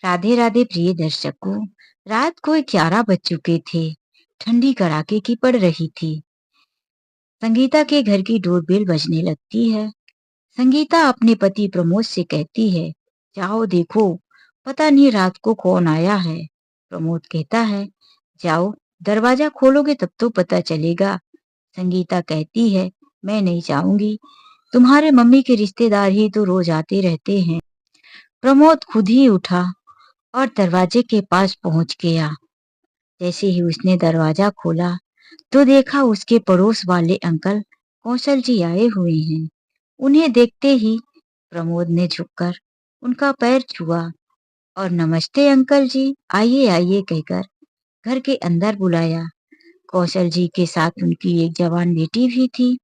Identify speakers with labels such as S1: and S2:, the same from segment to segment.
S1: राधे राधे प्रिय दर्शकों। रात को 11 बज चुके थे। ठंडी कड़ाके की पड़ रही थी। संगीता के घर की डोरबेल बजने लगती है। संगीता अपने पति प्रमोद से कहती है, जाओ देखो, पता नहीं रात को कौन आया है। प्रमोद कहता है, जाओ, दरवाजा खोलोगे तब तो पता चलेगा। संगीता कहती है, मैं नहीं जाऊंगी, तुम्हारे मम्मी के रिश्तेदार ही तो रोज आते रहते हैं। प्रमोद खुद ही उठा और दरवाजे के पास पहुंच गया। जैसे ही उसने दरवाजा खोला तो देखा उसके पड़ोस वाले अंकल कौशल जी आए हुए हैं। उन्हें देखते ही प्रमोद ने झुककर उनका पैर छुआ और नमस्ते अंकल जी, आइए आइए कहकर घर के अंदर बुलाया। कौशल जी के साथ उनकी एक जवान बेटी भी थी।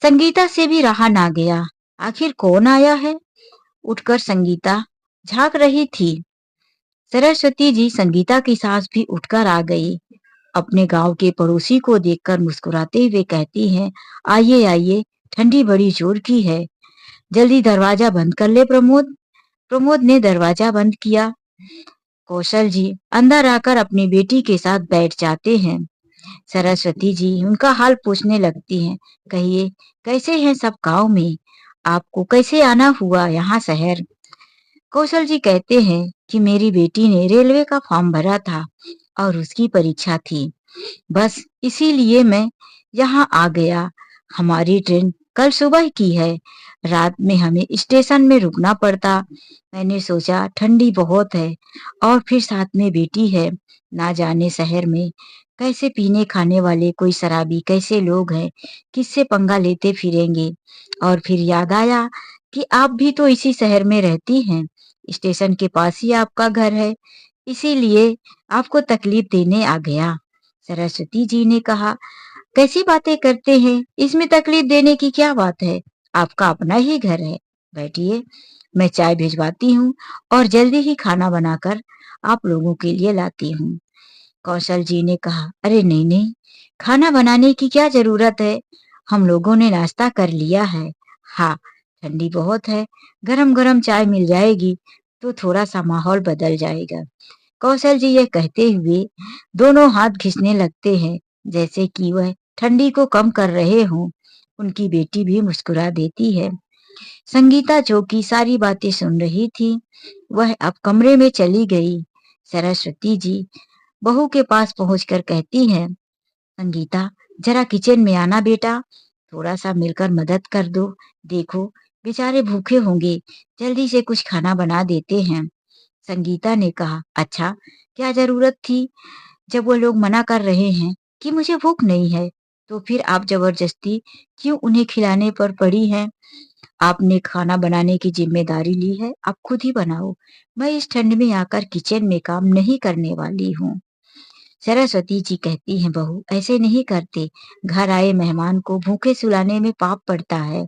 S1: संगीता से भी रहा ना गया, आखिर कौन आया है। उठकर संगीता झांक रही थी। सरस्वती जी, संगीता की सास, भी उठकर आ गई। अपने गांव के पड़ोसी को देखकर मुस्कुराते हुए कहती हैं, आइए आइए, ठंडी बड़ी जोर की है, जल्दी दरवाजा बंद कर ले प्रमोद। प्रमोद ने दरवाजा बंद किया। कौशल जी अंदर आकर अपनी बेटी के साथ बैठ जाते हैं। सरस्वती जी उनका हाल पूछने लगती हैं, कहिए कैसे हैं सब गांव में, आपको कैसे आना हुआ यहाँ शहर। कौशल जी कहते हैं कि मेरी बेटी ने रेलवे का फॉर्म भरा था और उसकी परीक्षा थी, बस इसीलिए मैं यहाँ आ गया। हमारी ट्रेन कल सुबह की है, रात में हमें स्टेशन में रुकना पड़ता। मैंने सोचा ठंडी बहुत है और फिर साथ में बेटी है, ना जाने शहर में कैसे पीने खाने वाले कोई शराबी कैसे लोग हैं, किससे पंगा लेते फिरेंगे। और फिर याद आया कि आप भी तो इसी शहर में रहती हैं, स्टेशन के पास ही आपका घर है, इसीलिए आपको तकलीफ देने आ गया। सरस्वती जी ने कहा, कैसी बातें करते हैं, इसमें तकलीफ देने की क्या बात है, आपका अपना ही घर है। बैठिए, मैं चाय भिजवाती हूँ और जल्दी ही खाना बनाकर आप लोगों के लिए लाती हूँ। कौशल जी ने कहा, अरे नहीं नहीं, खाना बनाने की क्या जरूरत है, हम लोगों ने नाश्ता कर लिया है। हाँ, ठंडी बहुत है, गरम गरम चाय मिल जाएगी तो थोड़ा सा माहौल बदल जाएगा। कौशल जी यह कहते हुए दोनों हाथ खींचने लगते हैं, जैसे कि वह ठंडी को कम कर रहे हों। उनकी बेटी भी मुस्कुरा देती है। संगीता, जो कि सारी बातें सुन रही थी, वह अब कमरे में चली गई। सरस्वती जी बहू के पास पहुंचकर कहती हैं, संगीता, जरा किचन में आना बेटा, थोड़ा सा मिलकर मदद कर दो। देखो, बेचारे भूखे होंगे, जल्दी से कुछ खाना बना देते हैं। संगीता ने कहा, अच्छा, क्या जरूरत थी, जब वो लोग मना कर रहे हैं कि मुझे भूख नहीं है, तो फिर आप जबरदस्ती क्यों उन्हें खिलाने पर पड़ी हैं। आपने खाना बनाने की जिम्मेदारी ली है, आप खुद ही बनाओ। मैं इस ठंड में आकर किचन में काम नहीं करने वाली हूँ। सरस्वती जी कहती हैं, बहू ऐसे नहीं करते, घर आए मेहमान को भूखे सुलाने में पाप पड़ता है,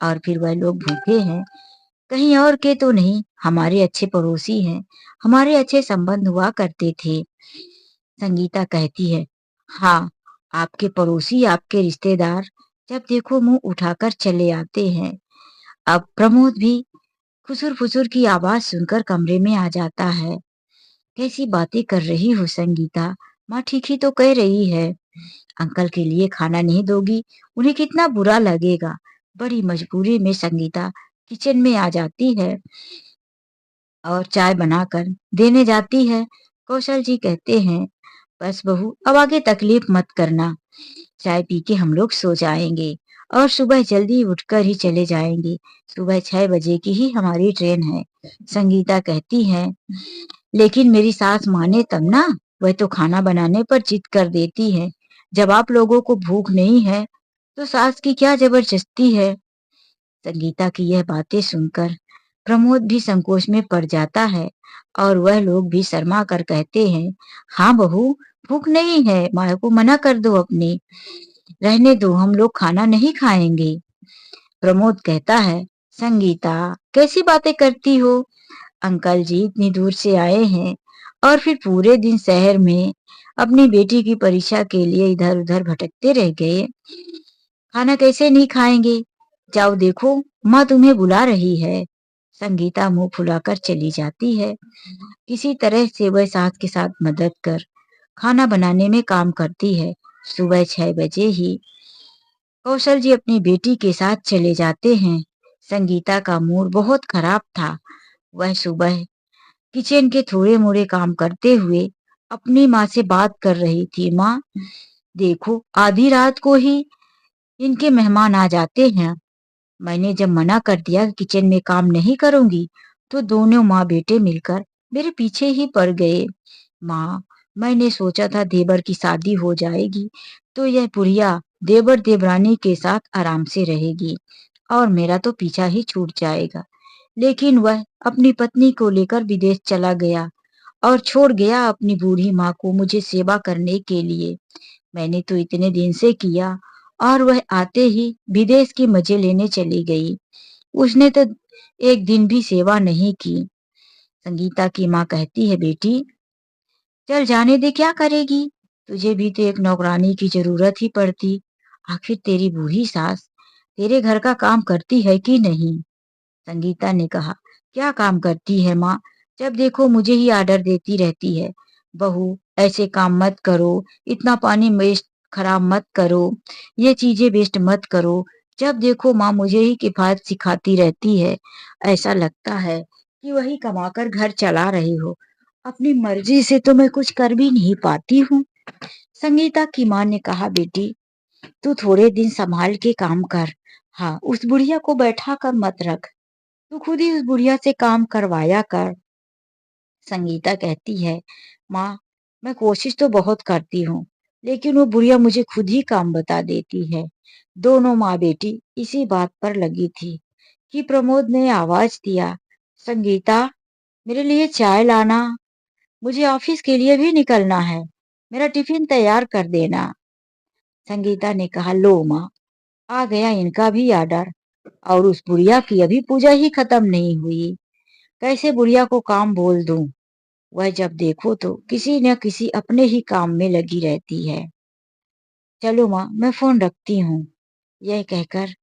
S1: और फिर वह लोग भूखे हैं, कहीं और के तो नहीं, हमारे अच्छे पड़ोसी हैं, हमारे अच्छे संबंध हुआ करते थे। संगीता कहती है, हाँ, आपके पड़ोसी, आपके रिश्तेदार जब देखो मुंह उठाकर चले आते हैं। अब प्रमोद भी खुसुर फुसुर की आवाज सुनकर कमरे में आ जाता है। कैसी बातें कर रही हो संगीता, माँ ठीक ही तो कह रही है, अंकल के लिए खाना नहीं दोगी, उन्हें कितना बुरा लगेगा। बड़ी मजबूरी में संगीता किचन में आ जाती है और चाय बनाकर देने जाती है। कौशल जी कहते हैं, बस बहू, अब आगे तकलीफ मत करना, चाय पी के हम लोग सो जाएंगे और सुबह जल्दी उठकर ही चले जाएंगे, सुबह 6 बजे की ही हमारी ट्रेन है। संगीता कहती है, लेकिन मेरी सास माने तब ना, वह तो खाना बनाने पर जिद कर देती है, जब आप लोगों को भूख नहीं है तो सास की क्या जबरदस्ती है। संगीता की यह बातें सुनकर प्रमोद भी संकोच में पड़ जाता है और वह लोग भी शर्मा कर कहते हैं, हाँ बहू, भूख नहीं है, माँ को मना कर दो अपनी, रहने दो, हम लोग खाना नहीं खाएंगे। प्रमोद कहता है, संगीता कैसी बातें करती हो, अंकल जी इतनी दूर से आए हैं और फिर पूरे दिन शहर में अपनी बेटी की परीक्षा के लिए इधर उधर भटकते रह गए, खाना कैसे नहीं खाएंगे। जाओ देखो, माँ तुम्हें बुला रही है। संगीता मुंह फुलाकर चली जाती है। किसी तरह से वह सास के साथ मदद कर खाना बनाने में काम करती है। सुबह 6 बजे ही कौशल जी अपनी बेटी के साथ चले जाते हैं। संगीता का मूड बहुत खराब था। वह सुबह किचन के थोड़े मोड़े काम करते हुए अपनी माँ से बात कर रही थी। माँ, देखो आधी रात को ही इनके मेहमान आ जाते हैं। मैंने जब मना कर दिया कि किचन में काम नहीं करूंगी, तो दोनों माँ बेटे मिलकर मेरे पीछे ही पड़ गए। माँ, मैंने सोचा था देवर की शादी हो जाएगी तो यह बुढ़िया देवर देवरानी के साथ आराम से रहेगी और मेरा तो पीछा ही छूट जाएगा। लेकिन वह अपनी पत्नी को लेकर विदेश चला गया और छोड़ गया अपनी बूढ़ी माँ को मुझे सेवा करने के लिए। मैंने तो इतने दिन से किया और वह आते ही विदेश के मजे लेने चली गई। उसने तो एक दिन भी सेवा नहीं की। संगीता की माँ कहती है, बेटी चल जाने दे, क्या करेगी? तुझे भी तो एक नौकरानी की जरूरत ही पड़ती। आखिर तेरी बूढ़ी सास तेरे घर का काम करती है कि नहीं? संगीता ने कहा, क्या काम करती है माँ? जब देखो मुझे ही आर्डर देती रहती है। बहू ऐसे काम मत करो, इतना पानी वेस्ट खराब मत करो, ये चीजें वेस्ट मत करो। जब देखो माँ मुझे ही किफायत सिखाती रहती है। ऐसा लगता है कि वही कमाकर घर चला रही हो। अपनी मर्जी से तो मैं कुछ कर भी नहीं पाती हूँ। संगीता की माँ ने कहा, बेटी तू थोड़े दिन संभाल के काम कर। हाँ, उस बुढ़िया को बैठा कर मत रख, तू खुद ही उस बुढ़िया से काम करवाया कर। संगीता कहती है, माँ मैं कोशिश तो बहुत करती हूँ, लेकिन वो बुढ़िया मुझे खुद ही काम बता देती है। दोनों माँ बेटी इसी बात पर लगी थी कि प्रमोद ने आवाज दिया, संगीता मेरे लिए चाय लाना, मुझे ऑफिस के लिए भी निकलना है, मेरा टिफिन तैयार कर देना। संगीता ने कहा, लो माँ, आ गया इनका भी आर्डर और उस बुढ़िया की अभी पूजा ही खत्म नहीं हुई। कैसे बुढ़िया को काम बोल दूं? वह जब देखो तो किसी न किसी अपने ही काम में लगी रहती है। चलो माँ, मैं फोन रखती हूँ। यह कहकर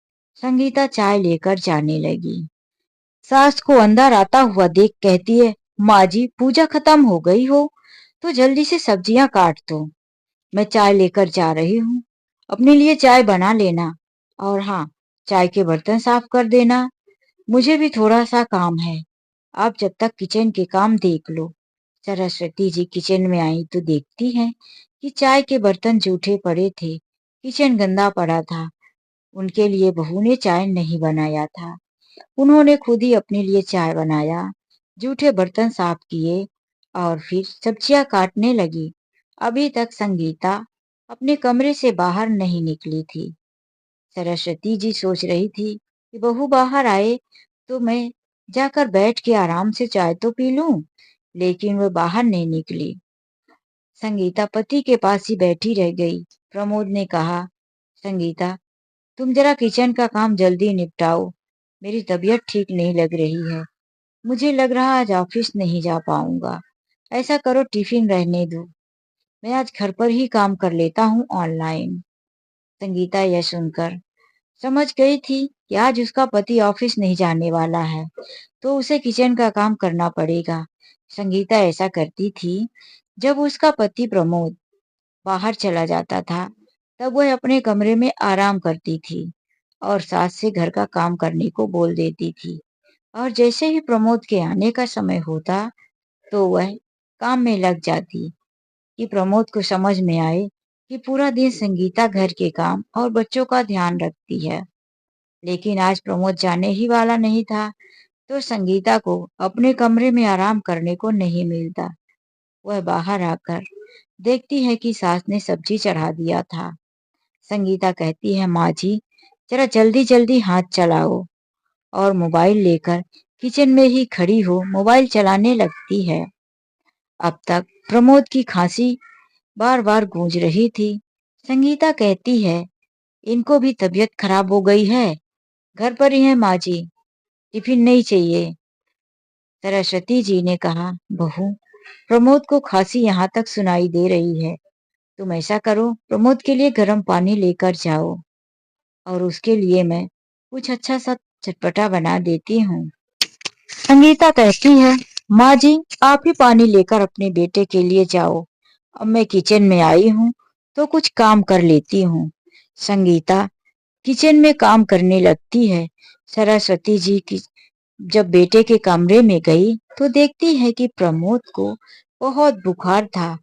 S1: संगीता चाय लेकर जाने लगी। सास को अंदर आता हुआ देख कहती है, माँ जी पूजा खत्म हो गई हो तो जल्दी से सब्जियां काट दो, मैं चाय लेकर जा रही हूँ। अपने लिए चाय बना लेना और हाँ, चाय के बर्तन साफ कर देना। मुझे भी थोड़ा सा काम है। आप जब तक किचन के काम देख लो। सरस्वती जी किचन में आई तो देखती हैं कि चाय के बर्तन जूठे पड़े थे, किचन गंदा पड़ा था। उनके लिए बहू ने चाय नहीं बनाया था। उन्होंने खुद ही अपने लिए चाय बनाया, जूठे बर्तन साफ किए और फिर सब्जियां काटने लगी। अभी तक संगीता अपने कमरे से बाहर नहीं निकली थी। सरस्वती जी सोच रही थी कि बहू बाहर आए तो मैं जाकर बैठ के आराम से चाय तो पी लूं, लेकिन वह बाहर नहीं निकली। संगीता पति के पास ही बैठी रह गई। प्रमोद ने कहा, संगीता तुम जरा किचन का काम जल्दी निपटाओ, मेरी तबीयत ठीक नहीं लग रही है। मुझे लग रहा आज ऑफिस नहीं जा पाऊंगा। ऐसा करो टिफिन रहने दो, मैं आज घर पर ही काम कर लेता हूँ ऑनलाइन। संगीता यह सुनकर समझ गई थी कि आज उसका पति ऑफिस नहीं जाने वाला है, तो उसे किचन का काम करना पड़ेगा। संगीता ऐसा करती थी जब उसका पति प्रमोद बाहर चला जाता था, तब वह अपने कमरे में आराम करती थी और सास से घर का काम करने को बोल देती थी। और जैसे ही प्रमोद के आने का समय होता तो वह काम में लग जाती कि प्रमोद को समझ में आए कि पूरा दिन संगीता घर के काम और बच्चों का ध्यान रखती है। लेकिन आज प्रमोद जाने ही वाला नहीं था, तो संगीता को अपने कमरे में आराम करने को नहीं मिलता। वह बाहर आकर देखती है कि सास ने सब्जी चढ़ा दिया था। संगीता कहती है, माँ जी जरा जल्दी जल्दी हाथ चलाओ, और मोबाइल लेकर किचन में ही खड़ी हो मोबाइल चलाने लगती है। अब तक प्रमोद की खांसी बार बार गूंज रही थी। संगीता कहती है, इनको भी तबीयत खराब हो गई है, घर पर ही है माँ जी, टिफिन नहीं चाहिए। सरस्वती जी ने कहा, बहू प्रमोद को खांसी यहाँ तक सुनाई दे रही है, तुम ऐसा करो प्रमोद के लिए गर्म पानी लेकर जाओ और उसके लिए मैं कुछ अच्छा सा चटपटा बना देती हूँ। संगीता कहती है, माँ जी आप ही पानी लेकर अपने बेटे के लिए जाओ। अब मैं किचन में आई हूँ तो कुछ काम कर लेती हूँ। संगीता किचन में काम करने लगती है। सरस्वती जी की जब बेटे के कमरे में गई तो देखती है कि प्रमोद को बहुत बुखार था।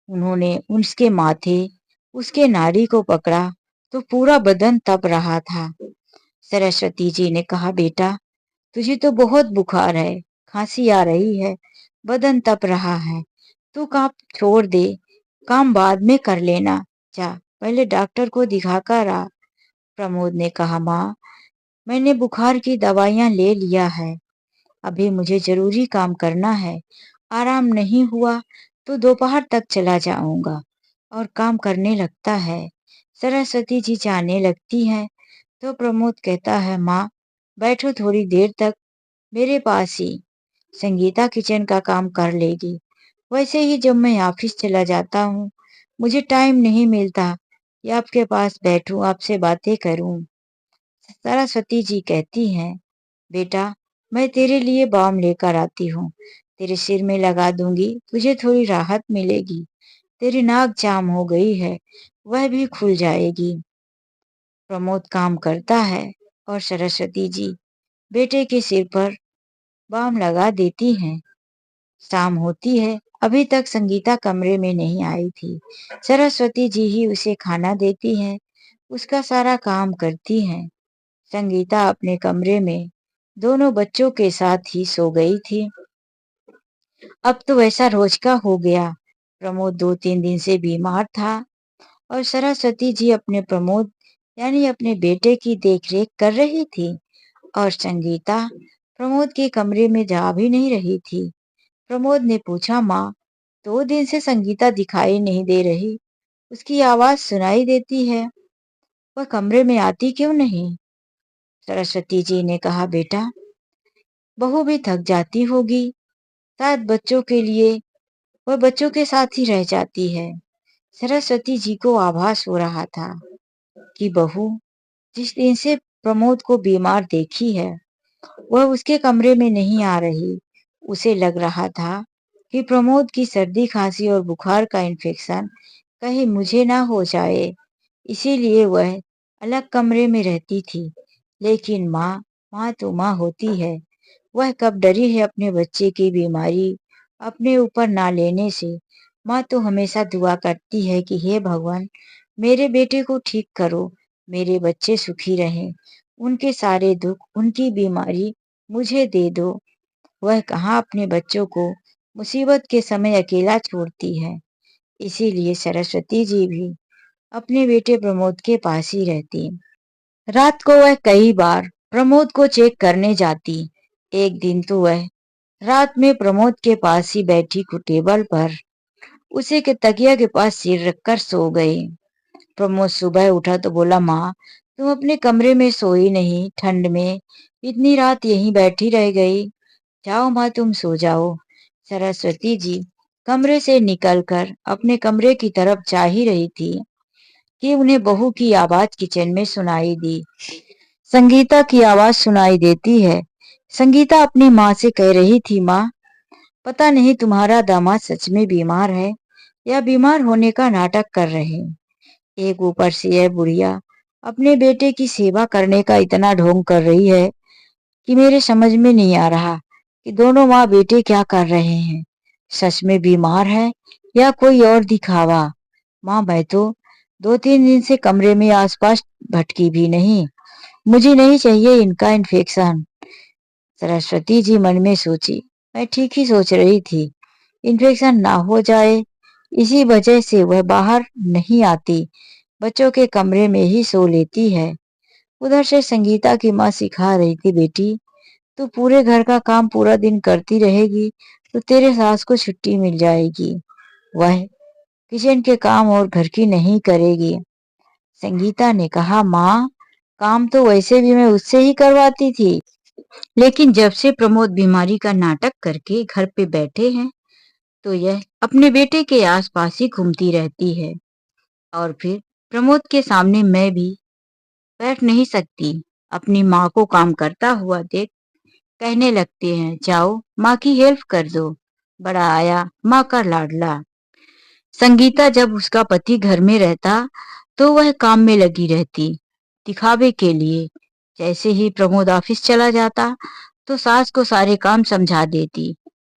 S1: उन्होंने उसके माथे, उसके नाड़ी को पकड़ा तो पूरा बदन तप रहा था। सरस्वती जी ने कहा, बेटा तुझे तो बहुत बुखार है, खांसी आ रही है, बदन तप रहा है, तू काम छोड़ दे, काम बाद में कर लेना, जा पहले डॉक्टर को दिखा कर आ। प्रमोद ने कहा, माँ मैंने बुखार की दवाइयां ले लिया है, अभी मुझे जरूरी काम करना है, आराम नहीं हुआ तो दोपहर तक चला जाऊंगा। और काम करने लगता है। सरस्वती जी जाने लगती है तो प्रमोद कहता है, माँ बैठो थोड़ी देर तक मेरे पास ही, संगीता किचन का काम कर लेगी। वैसे ही जब मैं ऑफिस चला जाता हूँ मुझे टाइम नहीं मिलता कि आपके पास बैठूं आपसे बातें करूं। सरस्वती जी कहती हैं, बेटा मैं तेरे लिए बाम लेकर आती हूँ, तेरे सिर में लगा दूंगी, तुझे थोड़ी राहत मिलेगी। तेरी नाक जाम हो गई है, वह भी खुल जाएगी। प्रमोद काम करता है और सरस्वती जी बेटे के सिर पर बाम लगा देती हैं। शाम होती है, अभी तक संगीता कमरे में नहीं आई थी। सरस्वती जी ही उसे खाना देती हैं, उसका सारा काम करती हैं। संगीता अपने कमरे में दोनों बच्चों के साथ ही सो गई थी। अब तो ऐसा रोज का हो गया। प्रमोद 2-3 दिन से बीमार था और सरस्वती जी अपने प्रमोद यानी अपने बेटे की देखरेख कर रही थी और संगीता प्रमोद के कमरे में जा भी नहीं रही थी। प्रमोद ने पूछा, माँ 2 दिन से संगीता दिखाई नहीं दे रही, उसकी आवाज सुनाई देती है, वह कमरे में आती क्यों नहीं? सरस्वती जी ने कहा, बेटा बहू भी थक जाती होगी, शायद बच्चों के लिए वह बच्चों के साथ ही रह जाती है। सरस्वती जी को आभास हो रहा था कि बहू जिस दिन से प्रमोद को बीमार देखी है वह उसके कमरे में नहीं आ रही। उसे लग रहा था कि प्रमोद की सर्दी खांसी और बुखार का इन्फेक्शन कहीं मुझे ना हो जाए, इसीलिए वह अलग कमरे में रहती थी। लेकिन माँ माँ तो माँ होती है, वह कब डरी है अपने बच्चे की बीमारी अपने ऊपर ना लेने से। माँ तो हमेशा दुआ करती है कि हे भगवान मेरे बेटे को ठीक करो, मेरे बच्चे सुखी रहें, उनके सारे दुख उनकी बीमारी मुझे दे दो। वह कहाँ अपने बच्चों को मुसीबत के समय अकेला छोड़ती है। इसीलिए सरस्वती जी भी अपने बेटे प्रमोद के पास ही रहती। रात को वह कई बार प्रमोद को चेक करने जाती। एक दिन तो वह रात में प्रमोद के पास ही बैठी टेबल पर उसे के तकिया के पास सिर रखकर सो गई। प्रमोद सुबह उठा तो बोला, माँ तुम अपने कमरे में सोई नहीं, ठंड में इतनी रात यहीं बैठी रह गई, जाओ माँ तुम सो जाओ। सरस्वती जी कमरे से निकलकर अपने कमरे की तरफ जा ही रही थी कि उन्हें बहू की आवाज किचन में सुनाई दी। संगीता की आवाज सुनाई देती है। संगीता अपनी माँ से कह रही थी, माँ पता नहीं तुम्हारा दामाद सच में बीमार है या बीमार होने का नाटक कर रहे। एक ऊपर से यह बुढ़िया अपने बेटे की सेवा करने का इतना ढोंग कर रही है कि मेरे समझ में नहीं आ रहा कि दोनों माँ बेटे क्या कर रहे हैं, सच में बीमार है या कोई और दिखावा। माँ मैं तो 2-3 दिन से कमरे में आसपास भटकी भी नहीं, मुझे नहीं चाहिए इनका इन्फेक्शन। सरस्वती जी मन में सोची, मैं ठीक ही सोच रही थी, इन्फेक्शन ना हो जाए, इसी वजह से वह बाहर नहीं आती, बच्चों के कमरे में ही सो लेती है। उधर से संगीता की माँ सिखा रही थी, बेटी तू पूरे घर का काम पूरा दिन करती रहेगी तो तेरे सास को छुट्टी मिल जाएगी, वह किचन के काम और घर की नहीं करेगी। संगीता ने कहा, माँ काम तो वैसे भी मैं उससे ही करवाती थी, लेकिन जब से प्रमोद बीमारी का नाटक करके घर पे बैठे हैं तो यह अपने बेटे के आसपास ही घूमती रहती है। और फिर प्रमोद के सामने मैं भी बैठ नहीं सकती, अपनी माँ को काम करता हुआ देख कहने लगते हैं, जाओ माँ की हेल्प कर दो। बड़ा आया माँ का लाडला। संगीता जब उसका पति घर में रहता तो वह काम में लगी रहती, दिखावे के लिए। जैसे ही प्रमोद ऑफिस चला जाता तो सास को सारे काम समझा देती,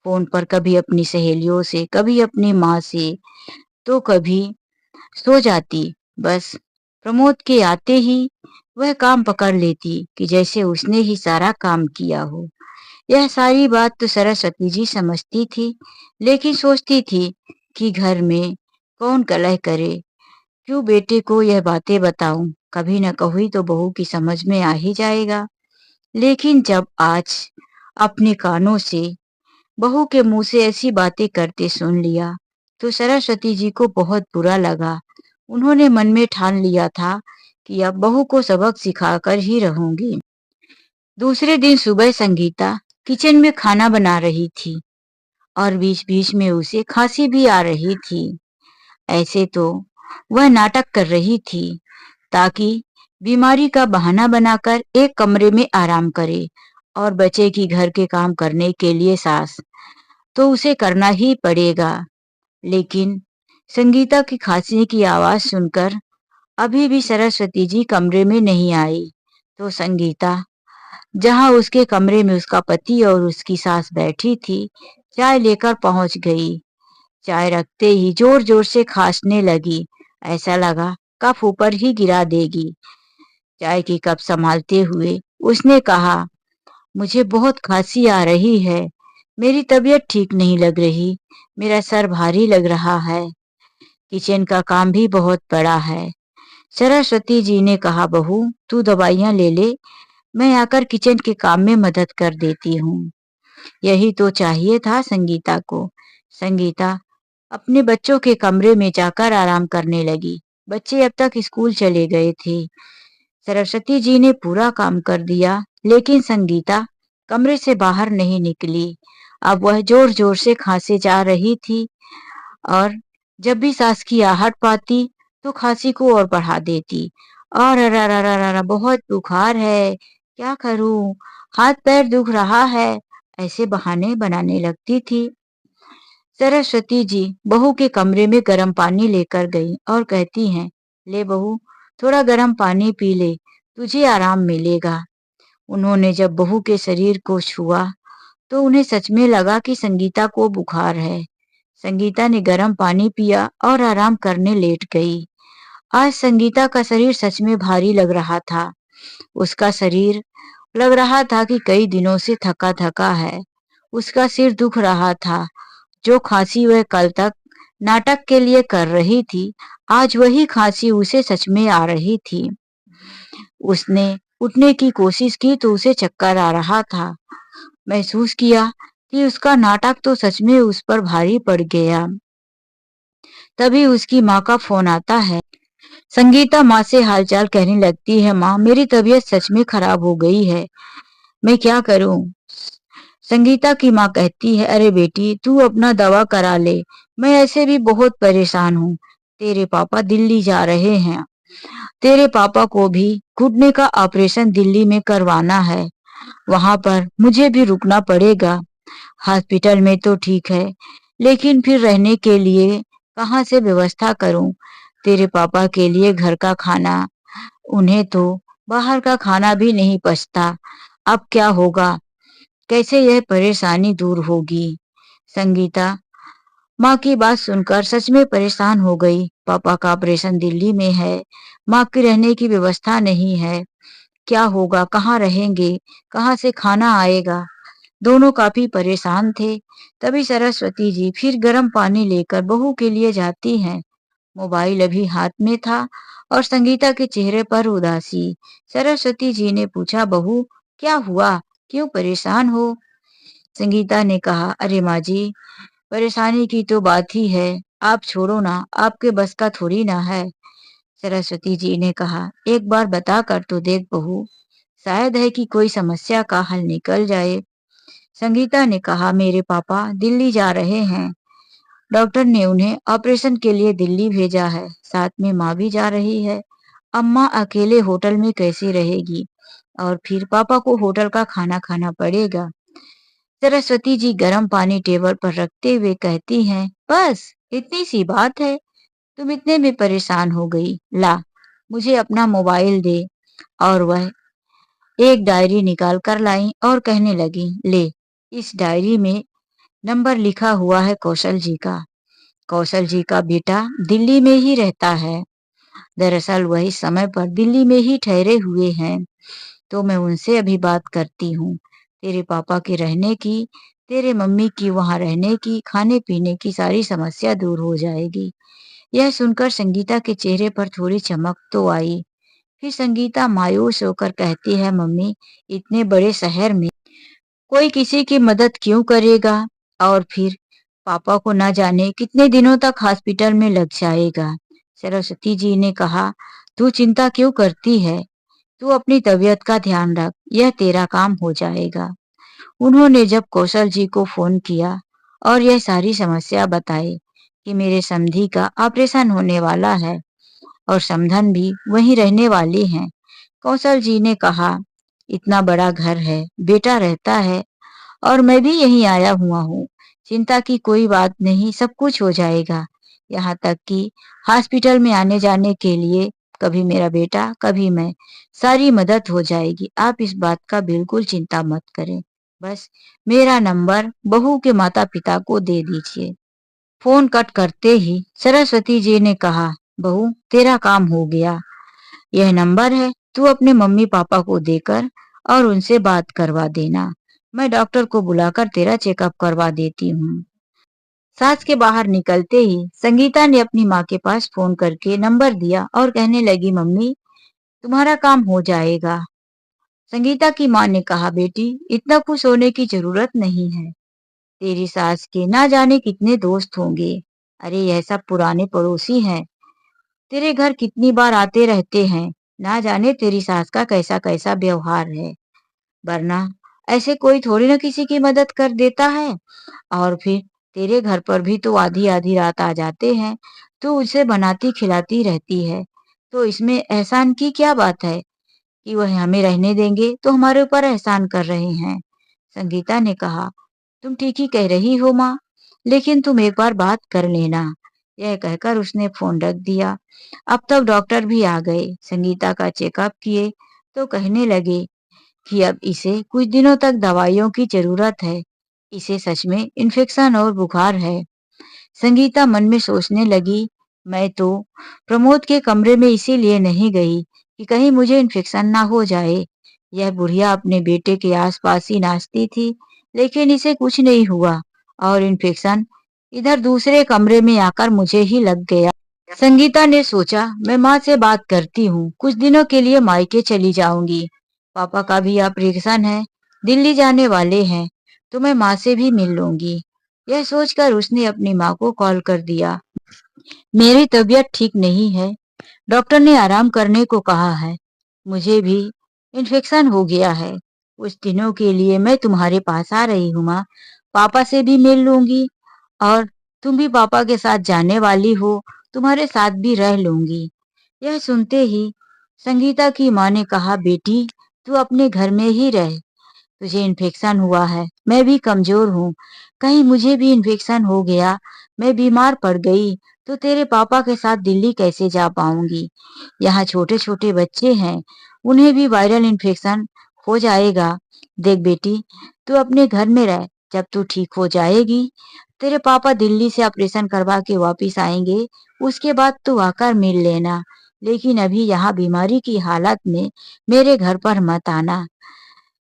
S1: फोन पर कभी अपनी सहेलियों से, कभी अपनी माँ से, तो कभी सो जाती। बस प्रमोद के आते ही वह काम पकड़ लेती कि जैसे उसने ही सारा काम किया हो। यह सारी बात तो सरस्वती जी समझती थी, लेकिन सोचती थी कि घर में कौन कलह करे, क्यों बेटे को यह बातें बताऊं, कभी न कभी तो बहू की समझ में आ ही जाएगा। लेकिन जब आज अपने कानों से बहू के मुंह से ऐसी बातें करते सुन लिया तो सरस्वती जी को बहुत बुरा लगा। उन्होंने मन में ठान लिया था कि अब बहू को सबक सिखाकर ही रहूंगी। दूसरे दिन सुबह संगीता किचन में खाना बना रही थी और बीच बीच में उसे खांसी भी आ रही थी। ऐसे तो वह नाटक कर रही थी ताकि बीमारी का बहाना बनाकर एक कमरे में आराम करे और बचे कि घर के काम करने के लिए सास तो उसे करना ही पड़ेगा। लेकिन संगीता की खांसने की आवाज सुनकर अभी भी सरस्वती जी कमरे में नहीं आई तो संगीता जहां उसके कमरे में उसका पति और उसकी सास बैठी थी चाय लेकर पहुंच गई। चाय रखते ही जोर जोर से खांसने लगी, ऐसा लगा कप ऊपर ही गिरा देगी। चाय की कप संभालते हुए उसने कहा, मुझे बहुत खांसी आ रही है, मेरी तबीयत ठीक नहीं लग रही, मेरा सर भारी लग रहा है, किचन का काम भी बहुत बड़ा है। सरस्वती जी ने कहा, बहू तू दवाइयां ले ले, मैं आकर किचन के काम में मदद कर देती हूँ। यही तो चाहिए था संगीता को। संगीता अपने बच्चों के कमरे में जाकर आराम करने लगी। बच्चे अब तक स्कूल चले गए थे। सरस्वती जी ने पूरा काम कर दिया, लेकिन संगीता कमरे से बाहर नहीं निकली। अब वह जोर जोर से खांसे जा रही थी और जब भी सास की आहट पाती तो खांसी को और बढ़ा देती। और अरा बहुत बुखार है, क्या करूं, हाथ पैर दुख रहा है, ऐसे बहाने बनाने लगती थी। सरस्वती जी बहू के कमरे में गर्म पानी लेकर गई और कहती हैं, ले बहू थोड़ा गर्म पानी पी ले, तुझे आराम मिलेगा। उन्होंने जब बहू के शरीर को छुआ तो उन्हें सच में लगा कि संगीता को बुखार है। संगीता ने गर्म पानी पिया और आराम करने लेट गई। आज संगीता का शरीर सच में भारी लग रहा था। उसका शरीर लग रहा था कि कई दिनों से थका थका है। उसका सिर दुख रहा था। जो खांसी वह कल तक नाटक के लिए कर रही थी, आज वही खांसी उसे सच में आ रही थी। उसने उठने की कोशिश की तो उसे चक्कर आ रहा था। महसूस किया कि उसका नाटक तो सच में उस पर भारी पड़ गया। तभी उसकी माँ का फोन आता है। संगीता माँ से हालचाल कहने लगती है, माँ मेरी तबीयत सच में खराब हो गई है, मैं क्या करूं। संगीता की माँ कहती है, अरे बेटी तू अपना दवा करा ले, मैं ऐसे भी बहुत परेशान हूँ। तेरे पापा दिल्ली जा रहे हैं, तेरे पापा को भी घुटने का ऑपरेशन दिल्ली में करवाना है, वहां पर मुझे भी रुकना पड़ेगा। हॉस्पिटल में तो ठीक है, लेकिन फिर रहने के लिए कहाँ से व्यवस्था करूं। तेरे पापा के लिए घर का खाना, उन्हें तो बाहर का खाना भी नहीं पचता। अब क्या होगा, कैसे यह परेशानी दूर होगी। संगीता माँ की बात सुनकर सच में परेशान हो गई। पापा का ऑपरेशन दिल्ली में है, माँ की रहने की व्यवस्था नहीं है, क्या होगा, कहाँ रहेंगे, कहाँ से खाना आएगा। दोनों काफी परेशान थे। तभी सरस्वती जी फिर गर्म पानी लेकर बहू के लिए जाती हैं। मोबाइल अभी हाथ में था और संगीता के चेहरे पर उदासी। सरस्वती जी ने पूछा, बहू क्या हुआ, क्यों परेशान हो। संगीता ने कहा, अरे माँ जी परेशानी की तो बात ही है, आप छोड़ो ना, आपके बस का थोड़ी ना है। सरस्वती जी ने कहा, एक बार बता कर तो देख बहू, शायद है कि कोई समस्या का हल निकल जाए। संगीता ने कहा, मेरे पापा दिल्ली जा रहे हैं, डॉक्टर ने उन्हें ऑपरेशन के लिए दिल्ली भेजा है, साथ में माँ भी जा रही है। अम्मा अकेले होटल में कैसे रहेगी, और फिर पापा को होटल का खाना खाना पड़ेगा। सरस्वती जी गर्म पानी टेबल पर रखते हुए कहती हैं, बस इतनी सी बात है, तुम इतने में परेशान हो गई। ला, मुझे अपना मोबाइल दे। और वह एक डायरी निकाल कर लाई और कहने लगी, ले, इस डायरी में नंबर लिखा हुआ है कौशल जी का। कौशल जी का बेटा दिल्ली में ही रहता है। दरअसल वही समय पर दिल्ली में ही ठहरे हुए हैं, तो मैं उनसे अभी बात करती हूँ। तेरे पापा के रहने की, तेरे मम्मी की वहां रहने की, खाने पीने की सारी समस्या दूर हो जाएगी। यह सुनकर संगीता के चेहरे पर थोड़ी चमक तो आई। फिर संगीता मायूस होकर कहती है, मम्मी, इतने बड़े शहर में कोई किसी की मदद क्यों करेगा? और फिर पापा को ना जाने कितने दिनों तक हॉस्पिटल में लग जाएगा। सरस्वती जी ने कहा, तू चिंता क्यों करती है? तू अपनी तबीयत का ध्यान रख, यह तेरा काम हो जाएगा। उन्होंने जब कौशल जी को फोन किया और यह सारी समस्या बताई कि मेरे समधी का ऑपरेशन होने वाला है और समधन भी वहीं रहने वाली हैं। कौशल जी ने कहा, इतना बड़ा घर है, बेटा रहता है और मैं भी यहीं आया हुआ हूँ। चिंता की कोई बात नहीं, सब कुछ हो जाएगा। यहाँ तक कि हॉस्पिटल में आने जाने के लिए कभी मेरा बेटा, कभी मैं, सारी मदद हो जाएगी। आप इस बात का बिल्कुल चिंता मत करें। बस मेरा नंबर बहू के माता पिता को दे दीजिए। फोन कट करते ही सरस्वती जी ने कहा, बहू, तेरा काम हो गया। यह नंबर है, तू अपने मम्मी पापा को देकर और उनसे बात करवा देना। मैं डॉक्टर को बुलाकर तेरा चेकअप करवा देती हूँ। सास के बाहर निकलते ही संगीता ने अपनी माँ के पास फोन करके नंबर दिया और कहने लगी, मम्मी, तुम्हारा काम हो जाएगा। संगीता की माँ ने कहा, बेटी, इतना खुश होने की जरूरत नहीं है। तेरी सास के ना जाने कितने दोस्त होंगे। अरे यह सब पुराने पड़ोसी हैं, तेरे घर कितनी बार आते रहते हैं। ना जाने तेरी सास का कैसा कैसा व्यवहार है, वरना ऐसे कोई थोड़ी ना किसी की मदद कर देता है। और फिर तेरे घर पर भी तो आधी आधी रात आ जाते हैं, तो उसे बनाती खिलाती रहती है। तो इसमें एहसान की क्या बात है कि वह हमें रहने देंगे तो हमारे ऊपर एहसान कर रहे हैं। संगीता ने कहा, तुम ठीक ही कह रही हो माँ, लेकिन तुम एक बार बात कर लेना। यह कहकर उसने फोन रख दिया। अब तक डॉक्टर भी आ गए, संगीता का चेकअप किए तो कहने लगे कि अब इसे कुछ दिनों तक दवाइयों की जरूरत है। इसे सच में इन्फेक्शन और बुखार है। संगीता मन में सोचने लगी, मैं तो प्रमोद के कमरे में इसीलिए नहीं गई कि कहीं मुझे इन्फेक्शन ना हो जाए। यह बुढ़िया अपने बेटे के आसपास ही नाचती थी, लेकिन इसे कुछ नहीं हुआ और इन्फेक्शन इधर दूसरे कमरे में आकर मुझे ही लग गया। संगीता ने सोचा, मैं माँ से बात करती हूँ, कुछ दिनों के लिए मायके चली जाऊंगी। पापा का भी ऑपरेशन है, दिल्ली जाने वाले हैं, तो मैं माँ से भी मिल लूंगी। यह सोचकर उसने अपनी माँ को कॉल कर दिया। मेरी तबीयत ठीक नहीं है, डॉक्टर ने आराम करने को कहा है। मुझे भी इन्फेक्शन हो गया है। कुछ दिनों के लिए मैं तुम्हारे पास आ रही हूँ माँ, पापा से भी मिल लूंगी और तुम भी पापा के साथ जाने वाली हो, तुम्हारे साथ भी रह लूंगी। यह सुनते ही संगीता की माँ ने कहा, बेटी, तू अपने घर में ही रह, तुझे इन्फेक्शन हुआ है, मैं भी कमजोर हूँ, कहीं मुझे भी इन्फेक्शन हो गया, मैं बीमार पड़ गई तो तेरे पापा के साथ दिल्ली कैसे जा पाऊंगी। यहाँ छोटे छोटे बच्चे हैं, उन्हें भी वायरल इन्फेक्शन हो जाएगा। देख बेटी, तू अपने घर में रह, जब तू ठीक हो जाएगी, तेरे पापा दिल्ली से ऑपरेशन करवा के वापिस आएंगे, उसके बाद तू आकर मिल लेना, लेकिन अभी यहाँ बीमारी की हालत में मेरे घर पर मत आना।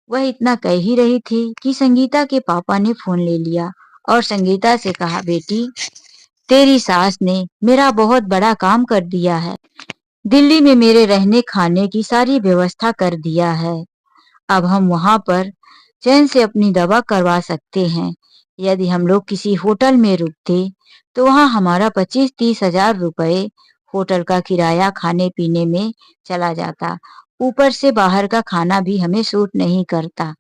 S1: वह इतना कह ही रही थी कि संगीता के पापा ने फोन ले लिया और संगीता से कहा, बेटी, तेरी सास ने मेरा बहुत बड़ा काम कर दिया है। दिल्ली में मेरे रहने खाने की सारी व्यवस्था कर दिया है। अब हम वहां पर चैन से अपनी दवा करवा सकते हैं। यदि हम लोग किसी होटल में रुकते तो वहां हमारा 25-30 हजार रुपए होटल का किराया खाने पीने में चला जाता। ऊपर से बाहर का खाना भी हमें सूट नहीं करता।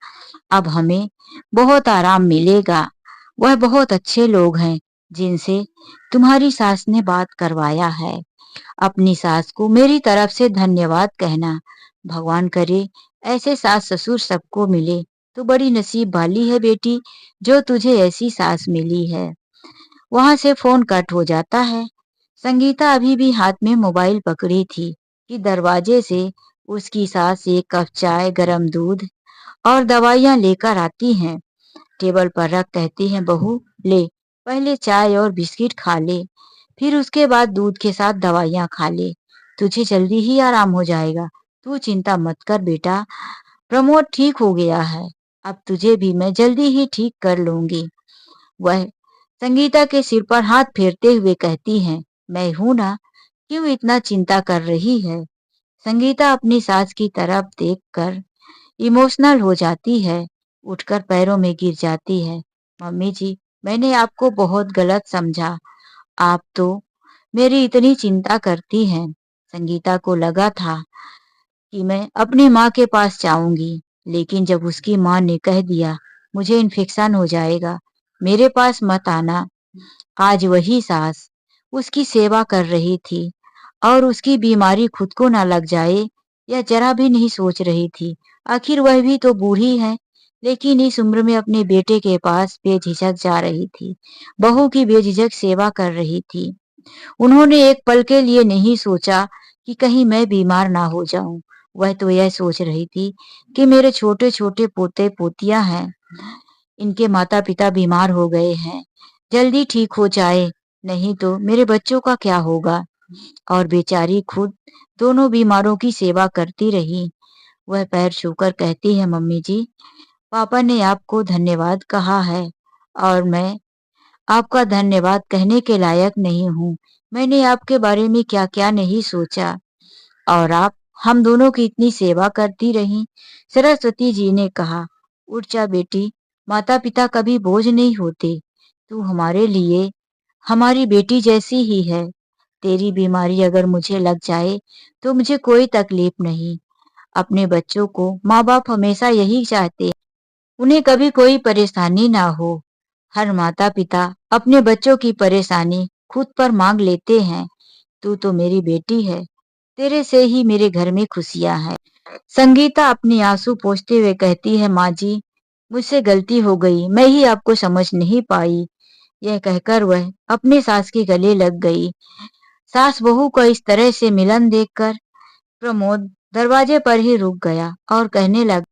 S1: अब हमें बहुत आराम मिलेगा। वह बहुत अच्छे लोग हैं जिनसे तुम्हारी सास ने बात करवाया है। अपनी सास को मेरी तरफ से धन्यवाद कहना। भगवान करे ऐसे सास-ससुर सबको मिले। तू बड़ी नसीब वाली है बेटी, जो तुझे ऐसी सास मिली है। वहां से फोन कट हो जाता है। संगीता अभी भी हाथ में मोबाइल पकड़ी थी कि दरवाजे से उसकी सास एक कप चाय, गरम दूध और दवाइयां लेकर आती हैं। टेबल पर रख कहती हैं, बहू ले, पहले चाय और बिस्किट खा ले, फिर उसके बाद दूध के साथ दवाइयां खा ले। तुझे जल्दी ही आराम हो जाएगा। तू चिंता मत कर बेटा, प्रमोद ठीक हो गया है। अब तुझे भी मैं जल्दी ही ठीक कर लूंगी। वह संगीता के सिर पर हाथ फेरते हुए कहती हैं, मैं हूं ना, क्यों इतना चिंता कर रही है। संगीता अपनी सास की तरफ देखकर इमोशनल हो जाती है, उठकर पैरों में गिर जाती है। मम्मी जी, मैंने आपको बहुत गलत समझा। आप तो मेरी इतनी चिंता करती हैं। संगीता को लगा था कि मैं अपनी माँ के पास जाऊंगी, लेकिन जब उसकी माँ ने कह दिया, मुझे इन्फेक्शन हो जाएगा, मेरे पास मत आना। आज वही सास उसकी सेवा कर रही थी और उसकी बीमारी खुद को ना लग जाए, यह जरा भी नहीं सोच रही थी। आखिर वह भी तो बूढ़ी है, लेकिन इस उम्र में अपने बेटे के पास बेझिझक जा रही थी, बहू की बेझिझक सेवा कर रही थी। उन्होंने एक पल के लिए नहीं सोचा कि कहीं मैं बीमार ना हो जाऊं। वह तो यह सोच रही थी कि मेरे छोटे छोटे पोते पोतियां हैं, इनके माता पिता बीमार हो गए हैं, जल्दी ठीक हो जाए, नहीं तो मेरे बच्चों का क्या होगा। और बेचारी खुद दोनों बीमारों की सेवा करती रही। वह पैर छूकर कहती है, मम्मी जी, पापा ने आपको धन्यवाद कहा है और मैं आपका धन्यवाद कहने के लायक नहीं हूँ। मैंने आपके बारे में क्या-क्या नहीं सोचा और आप हम दोनों की इतनी सेवा करती रहीं। सरस्वती जी ने कहा, उठ जा बेटी, माता-पिता कभी बोझ नहीं होते। तू हमारे लिए हमारी बेटी जैसी ही है। तेरी बीमारी अगर मुझे लग जाए तो मुझे कोई तकलीफ नहीं। अपने बच्चों को माँ-बाप हमेशा यही चाहते, उन्हें कभी कोई परेशानी ना हो। हर माता-पिता अपने बच्चों की परेशानी खुद पर मांग लेते हैं। तू तो मेरी बेटी है, तेरे से ही मेरे घर में खुशियां हैं। संगीता अपनी आंसू पोंछते हुए कहती है, माँ जी, मुझसे गलती हो गई, मैं ही आपको समझ नहीं पाई। यह कहकर वह अपनी सास के गले लग गई। सास बहू का इस तरह से मिलन देखकर प्रमोद दरवाजे पर ही रुक गया और कहने लगा,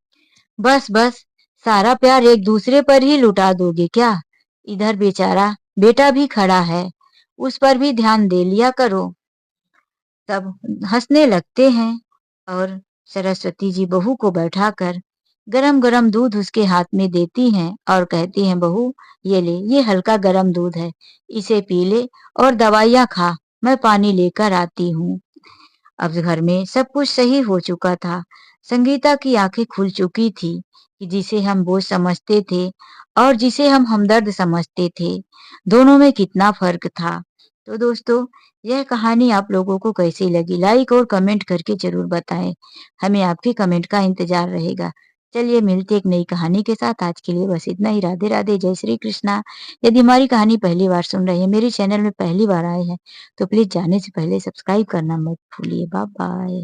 S1: बस बस, सारा प्यार एक दूसरे पर ही लुटा दोगे क्या। इधर बेचारा बेटा भी खड़ा है, उस पर भी ध्यान दे लिया करो। सब हंसने लगते हैं और सरस्वती जी बहू को बैठाकर गरम गरम दूध उसके हाथ में देती हैं और कहती हैं, बहू ये ले, ये हल्का गरम दूध है, इसे पी ले और दवाइयाँ खा, मैं पानी लेकर आती हूँ। अब घर में सब कुछ सही हो चुका था। संगीता की आंखें खुल चुकी थी कि जिसे हम बोझ समझते थे और जिसे हम हमदर्द समझते थे, दोनों में कितना फर्क था। तो दोस्तों, यह कहानी आप लोगों को कैसी लगी? लाइक और कमेंट करके ज़रूर बताएं। हमें आपके कमेंट का इंतज़ार रहेगा। चलिए मिलते एक नई कहानी के साथ। आज के लिए बस इतना ही। राधे राधे, जय श्री कृष्णा। यदि हमारी कहानी पहली बार सुन रहे हैं, मेरे चैनल में पहली बार आए हैं, तो प्लीज़ जाने से पहले सब्सक्राइब करना मत भूलिए। Bye bye.